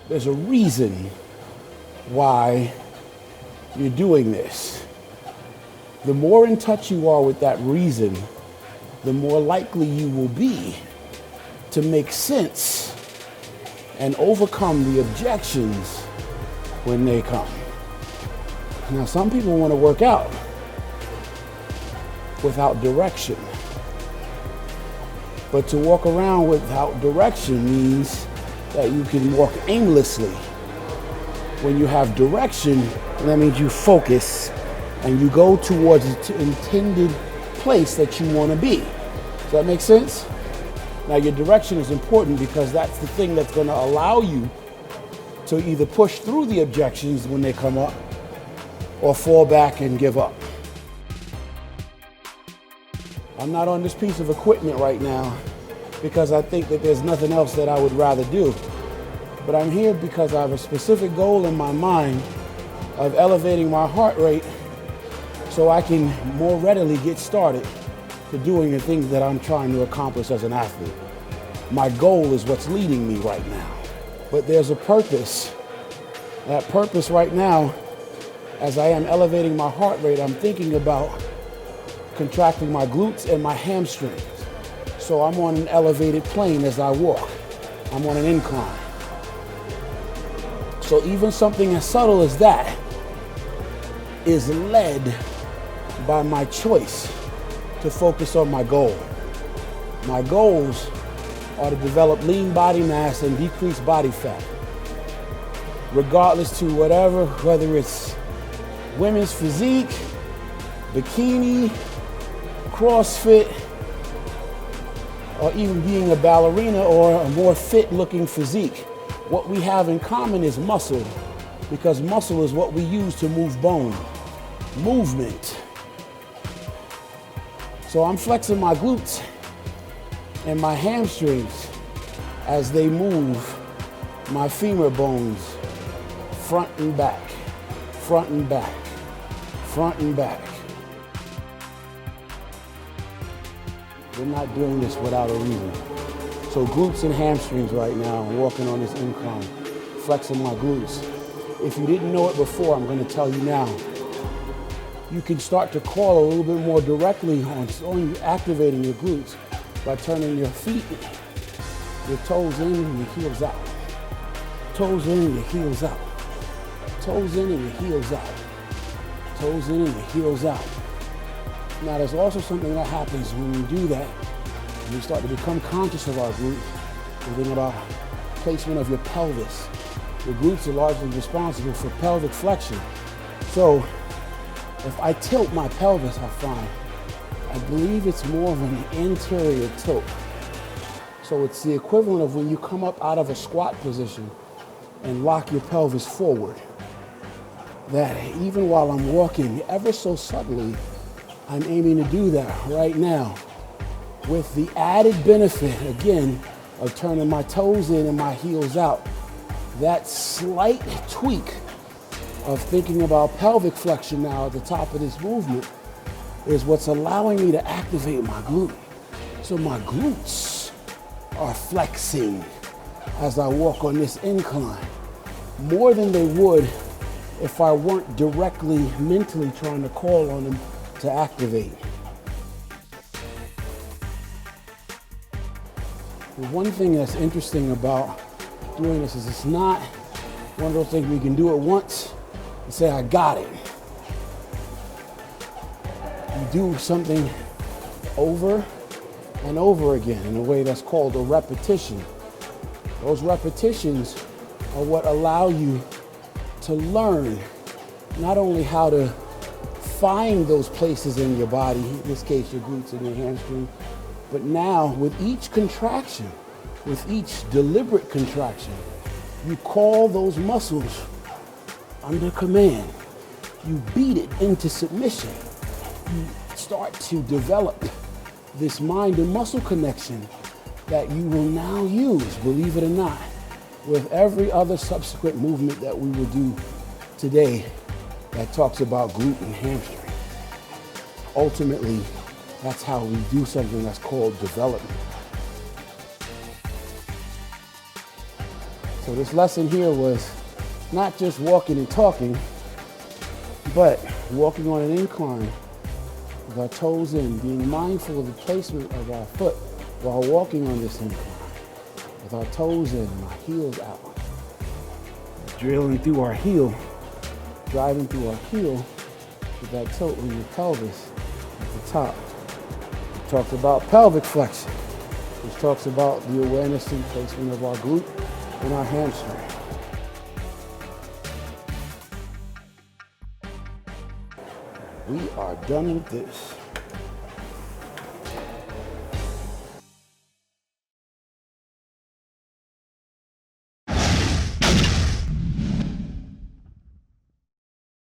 There's a reason why you're doing this. The more in touch you are with that reason, the more likely you will be to make sense and overcome the objections when they come. Now, some people want to work out without direction. But to walk around without direction means that you can walk aimlessly. When you have direction, that means you focus and you go towards the intended place that you want to be. Does that make sense? Now, your direction is important because that's the thing that's going to allow you to either push through the objections when they come up or fall back and give up. I'm not on this piece of equipment right now because I think that there's nothing else that I would rather do. But I'm here because I have a specific goal in my mind of elevating my heart rate so I can more readily get started to doing the things that I'm trying to accomplish as an athlete. My goal is what's leading me right now. But there's a purpose. That purpose right now, as I am elevating my heart rate, I'm thinking about contracting my glutes and my hamstrings. So I'm on an elevated plane as I walk. I'm on an incline. So even something as subtle as that is led by my choice to focus on my goal. My goals are to develop lean body mass and decrease body fat. Regardless to whatever, whether it's women's physique, bikini, CrossFit, or even being a ballerina or a more fit looking physique. What we have in common is muscle, because muscle is what we use to move bone. Movement. So I'm flexing my glutes and my hamstrings as they move my femur bones front and back, front and back, front and back. We're not doing this without a reason. So glutes and hamstrings right now, I'm walking on this incline, flexing my glutes. If you didn't know it before, I'm going to tell you now. You can start to call a little bit more directly on activating your glutes by turning your feet, your toes in and your heels out. Toes in and your heels out. Toes in and your heels out. Toes in and your heels out. Now, there's also something that happens when we do that. We start to become conscious of our glutes. We think about placement of your pelvis. Your glutes are largely responsible for pelvic flexion. So, if I tilt my pelvis, I find, I believe it's more of an anterior tilt. So it's the equivalent of when you come up out of a squat position and lock your pelvis forward. That even while I'm walking ever so subtly, I'm aiming to do that right now with the added benefit, again, of turning my toes in and my heels out. That slight tweak of thinking about pelvic flexion now at the top of this movement is what's allowing me to activate my glute. So my glutes are flexing as I walk on this incline more than they would if I weren't directly mentally trying to call on them to activate. The one thing that's interesting about doing this is it's not one of those things we can do it once and say, I got it. You do something over and over again in a way that's called a repetition. Those repetitions are what allow you to learn not only how to find those places in your body, in this case your glutes and your hamstring, but now with each contraction, with each deliberate contraction, you call those muscles under command. You beat it into submission. You start to develop this mind and muscle connection that you will now use, believe it or not, with every other subsequent movement that we will do today that talks about glute and hamstring. Ultimately, that's how we do something that's called development. So this lesson here was not just walking and talking, but walking on an incline with our toes in, being mindful of the placement of our foot while walking on this incline, with our toes in and our heels out. Drilling through our heel, driving through our heel with that tilt in your pelvis at the top. We talked about pelvic flexion, which talks about the awareness and placement of our glute and our hamstring. We are done with this.